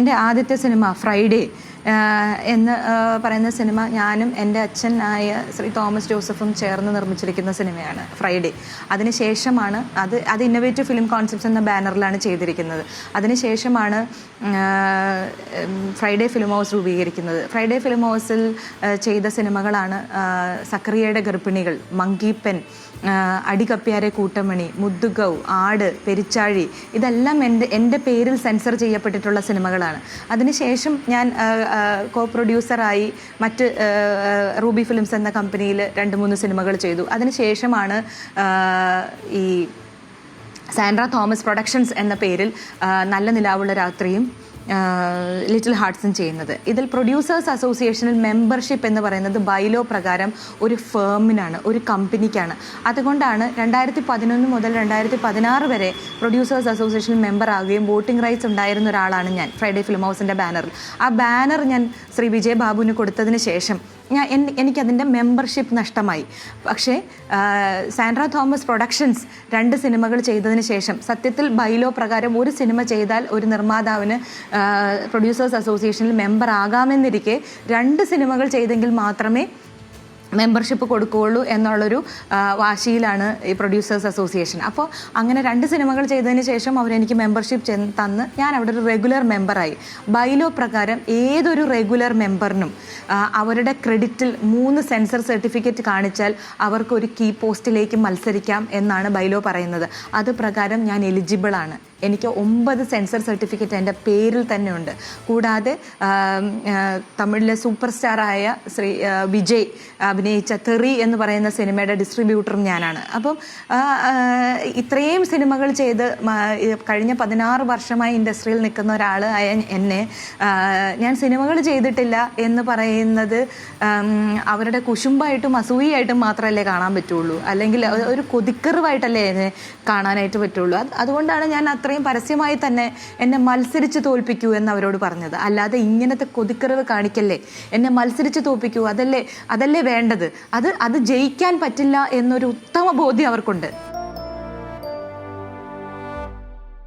എൻ്റെ ആദ്യത്തെ cinema Friday എന്ന് പറയുന്ന സിനിമ ഞാനും എൻ്റെ അച്ഛനായ ശ്രീ തോമസ് ജോസഫും ചേർന്ന് നിർമ്മിച്ചിരിക്കുന്ന സിനിമയാണ് ഫ്രൈഡേ. അതിനുശേഷമാണ് അത് ഇന്നോവേറ്റീവ് ഫിലിം കോൺസെപ്റ്റ്സ് എന്ന ബാനറിലാണ് ചെയ്തിരിക്കുന്നത്. അതിനുശേഷമാണ് ഫ്രൈഡേ ഫിലിം ഹൗസ് രൂപീകരിക്കുന്നത്. ഫ്രൈഡേ ഫിലിം ഹൗസിൽ ചെയ്ത സിനിമകളാണ് സക്കറിയയുടെ ഗർഭിണികൾ, മങ്കിപ്പെൻ, അടികപ്പ്യാരെ കൂട്ടമണി, മുദ്ദുഗൗ, ആട്, പെരിച്ചാഴി. ഇതെല്ലാം എൻ്റെ പേരിൽ സെൻസർ ചെയ്യപ്പെട്ടിട്ടുള്ള സിനിമകളാണ്. അതിനുശേഷം ഞാൻ കോ പ്രൊഡ്യൂസറായി മറ്റ് റൂബി ഫിലിംസ് എന്ന കമ്പനിയിൽ 2-3 സിനിമകൾ ചെയ്തു. അതിനുശേഷമാണ് ഈ സാൻഡ്ര തോമസ് പ്രൊഡക്ഷൻസ് എന്ന പേരിൽ നല്ല നിലാവുള്ള രാത്രിയും ലിറ്റിൽ ഹാർട്ട്സും ചെയ്യുന്നത്. ഇതിൽ പ്രൊഡ്യൂസേഴ്സ് അസോസിയേഷനിൽ മെമ്പർഷിപ്പ് എന്ന് പറയുന്നത് ബൈലോ പ്രകാരം ഒരു ഫേമിനാണ്, ഒരു കമ്പനിക്കാണ്. അതുകൊണ്ടാണ് 2011 മുതൽ 2016 വരെ പ്രൊഡ്യൂസേഴ്സ് അസോസിയേഷനിൽ മെമ്പർ ആകുകയും വോട്ടിംഗ് റൈറ്റ്സ് ഉണ്ടായിരുന്ന ഒരാളാണ് ഞാൻ ഫ്രൈഡേ ഫിലിം ഹൗസിൻ്റെ ബാനറിൽ. ആ ബാനർ ഞാൻ ശ്രീ വിജയ് ബാബുവിന് കൊടുത്തതിന് ശേഷം എനിക്കതിൻ്റെ മെമ്പർഷിപ്പ് നഷ്ടമായി. പക്ഷേ സാൻഡ്ര തോമസ് പ്രൊഡക്ഷൻസ് 2 സിനിമകൾ ചെയ്തതിന് ശേഷം സത്യത്തിൽ ബൈലോ പ്രകാരം ഒരു സിനിമ ചെയ്താൽ ഒരു നിർമ്മാതാവിന് പ്രൊഡ്യൂസേഴ്സ് അസോസിയേഷനിൽ മെമ്പർ ആകാമെന്നിരിക്കെ 2 സിനിമകൾ ചെയ്തെങ്കിൽ മാത്രമേ മെമ്പർഷിപ്പ് കൊടുക്കുകയുള്ളൂ എന്നുള്ളൊരു വാശിയിലാണ് ഈ പ്രൊഡ്യൂസേഴ്സ് അസോസിയേഷൻ. അപ്പോൾ അങ്ങനെ 2 സിനിമകൾ ചെയ്തതിന് ശേഷം അവരെനിക്ക് മെമ്പർഷിപ്പ് തന്ന് ഞാൻ അവിടെ ഒരു റെഗുലർ മെമ്പറായി. ബൈലോ പ്രകാരം ഏതൊരു റെഗുലർ മെമ്പറിനും അവരുടെ ക്രെഡിറ്റിൽ 3 സെൻസർ സർട്ടിഫിക്കറ്റ് കാണിച്ചാൽ അവർക്ക് ഒരു കീ പോസ്റ്റിലേക്ക് മത്സരിക്കാം എന്നാണ് ബൈലോ പറയുന്നത്. അത് പ്രകാരം ഞാൻ എലിജിബിളാണ്. എനിക്ക് 9 സെൻസർ സർട്ടിഫിക്കറ്റ് എൻ്റെ പേരിൽ തന്നെ ഉണ്ട്. കൂടാതെ തമിഴിലെ സൂപ്പർ സ്റ്റാറായ ശ്രീ വിജയ് അഭിനയിച്ച തെറി എന്ന് പറയുന്ന സിനിമയുടെ ഡിസ്ട്രിബ്യൂട്ടറും ഞാനാണ്. അപ്പം ഇത്രയും സിനിമകൾ ചെയ്ത് കഴിഞ്ഞ 16 വർഷമായി ഇൻഡസ്ട്രിയിൽ നിൽക്കുന്ന ഒരാളായ എന്നെ ഞാൻ സിനിമകൾ ചെയ്തിട്ടില്ല എന്ന് പറയുന്നത് അവരുടെ കുശുമ്പായിട്ടും അസൂയായിട്ടും മാത്രമല്ലേ കാണാൻ പറ്റുള്ളൂ, അല്ലെങ്കിൽ ഒരു കൊതിക്കറിവായിട്ടല്ലേ എന്നെ കാണാനായിട്ട് പറ്റുള്ളൂ. അതുകൊണ്ടാണ് ഞാൻ അത്രയും പരസ്യമായി തന്നെ എന്നെ മത്സരിച്ച് തോൽപ്പിക്കൂ എന്ന് അവരോട് പറഞ്ഞത്. അല്ലാതെ ഇങ്ങനത്തെ കൊതിക്കറിവ് കാണിക്കല്ലേ, എന്നെ മത്സരിച്ച് തോൽപ്പിക്കൂ, അതല്ലേ വേണ്ടത്. അത് ജയിക്കാൻ പറ്റില്ല എന്നൊരു ഉത്തമ ബോധ്യം അവർക്കുണ്ട്.